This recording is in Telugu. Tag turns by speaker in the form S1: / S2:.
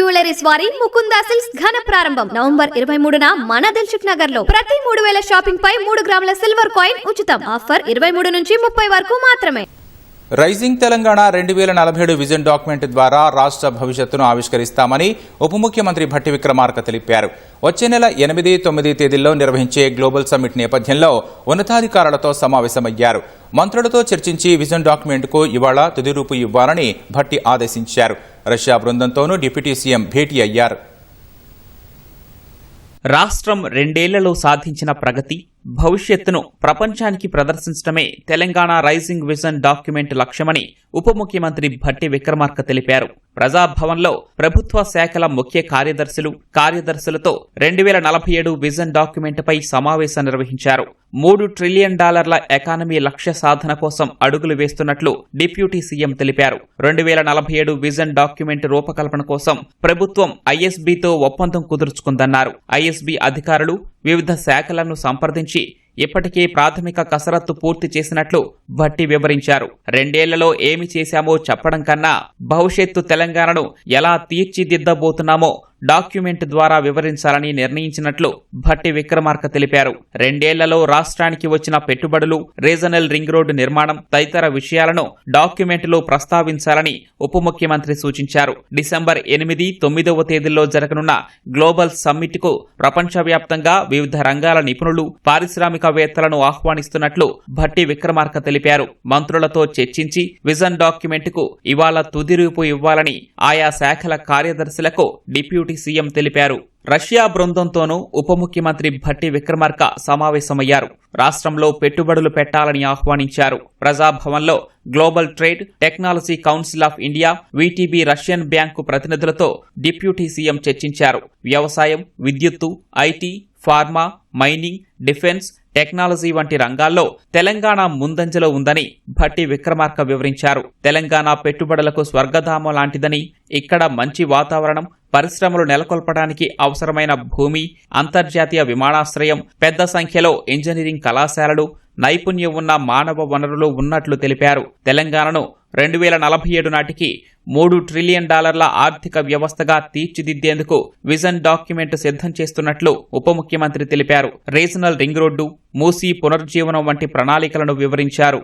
S1: జ్యువెలరీస్ వారి ముకుందా సిల్క్స్ ఘన ప్రారంభం నవంబర్ 23న మన దిల్సుఖ్ నగర్ లో ప్రతి 3000 షాపింగ్ పై 3 గ్రాముల సిల్వర్ కాయిన్ ఉచితం. ఆఫర్ 23 నుంచి 30 వరకు మాత్రమే.
S2: రైజింగ్ తెలంగాణ 2047 విజన్ డాక్యుమెంట్ ద్వారా రాష్ట్ర భవిష్యత్తును ఆవిష్కరిస్తామని ఉప ముఖ్యమంత్రి భట్టి విక్రమార్క తెలిపారు. వచ్చే నెల 8, 9 తేదీల్లో నిర్వహించే గ్లోబల్ సమ్మిట్ నేపథ్యంలో ఉన్నతాధికారులతో సమావేశమయ్యారు. మంత్రులతో చర్చించి విజన్ డాక్యుమెంట్కు ఇవాళ తుది రూపు ఇవ్వాలని భట్టి ఆదేశించారు. రష్యా బృందంతోనూ డిప్యూటీ సీఎం భేటీ అయ్యారు.
S3: రాష్ట్రం 2 ఏళ్లలో సాధించిన ప్రగతి, భవిష్యత్తును ప్రపంచానికి ప్రదర్శించడమే తెలంగాణ రైజింగ్ విజన్ డాక్యుమెంట్ లక్ష్యమని ఉప ముఖ్యమంత్రి భట్టి విక్రమార్క తెలిపారు. ప్రజాభవన్లో ప్రభుత్వ శాఖల ముఖ్య కార్యదర్శులతో 2047 విజన్ డాక్యుమెంట్పై సమావేశం నిర్వహించారు. $3 ట్రిలియన్ ఎకానమీ లక్ష్య సాధన కోసం అడుగులు వేస్తున్నట్లు డిప్యూటీ సీఎం తెలిపారు. 2047 విజన్ డాక్యుమెంట్ రూపకల్పన కోసం ప్రభుత్వం ఐఎస్బీతో ఒప్పందం కుదుర్చుకుందన్నారు. ఐఎస్బీ అధికారులు వివిధ శాఖలను సంప్రదించి ఇప్పటికే ప్రాథమిక కసరత్తు పూర్తి చేసినట్లు భట్టి వివరించారు. 2 ఏళ్లలో ఏమి చేశామో చెప్పడం కన్నా భవిష్యత్తు తెలంగాణను ఎలా తీర్చిదిద్దబోతున్నామో డాక్యుమెంట్ ద్వారా వివరించాలని నిర్ణయించినట్లు భట్టి విక్రమార్క తెలిపారు. 2 ఏళ్లలో రాష్ట్రానికి వచ్చిన పెట్టుబడులు, రీజనల్ రింగ్ రోడ్డు నిర్మాణం తదితర విషయాలను డాక్యుమెంట్లో ప్రస్తావించాలని ఉప ముఖ్యమంత్రి సూచించారు. డిసెంబర్ 8, 9 తేదీల్లో జరగనున్న గ్లోబల్ సమ్మిట్ కు ప్రపంచవ్యాప్తంగా వివిధ రంగాల నిపుణులు, పారిశ్రామికవేత్తలను ఆహ్వానిస్తున్నట్లు భట్టి విక్రమార్క తెలిపారు. మంత్రులతో చర్చించి విజన్ డాక్యుమెంట్ కు ఇవాళ తుది రూపు ఇవ్వాలని ఆయా శాఖల కార్యదర్శులకు డిప్యూటీ సీఎం తెలిపారు. రష్యా బృందంతోనూ ఉప ముఖ్యమంత్రి భట్టి విక్రమార్క సమావేశమయ్యారు. రాష్ట్రంలో పెట్టుబడులు పెట్టాలని ఆహ్వానించారు. ప్రజాభవన్లో global trade technology council of India, VTB Russian bank ప్రతినిధులతో డిప్యూటీ సీఎం చర్చించారు. వ్యవసాయం, విద్యుత్తు, IT, pharma, mining, defence, technology వంటి రంగాల్లో తెలంగాణ ముందంజలో ఉందని భట్టి విక్రమార్క వివరించారు. తెలంగాణ పెట్టుబడులకు స్వర్గధామం లాంటిదని, ఇక్కడ మంచి వాతావరణం, పరిశ్రమలు నెలకొల్పడానికి అవసరమైన భూమి, అంతర్జాతీయ విమానాశ్రయం, పెద్ద సంఖ్యలో ఇంజనీరింగ్ కళాశాలలు, నైపుణ్యం ఉన్న మానవ వనరులు ఉన్నట్లు తెలిపారు. తెలంగాణను 2047 నాటికి $3 ట్రిలియన్ ఆర్థిక వ్యవస్థగా తీర్చిదిద్దేందుకు విజన్ డాక్యుమెంట్ సిద్ధం చేస్తున్నట్లు ఉప ముఖ్యమంత్రి తెలిపారు. రీజనల్ రింగ్ రోడ్డు, మూసీ పునరుజ్జీవనం వంటి ప్రణాళికలను వివరించారు.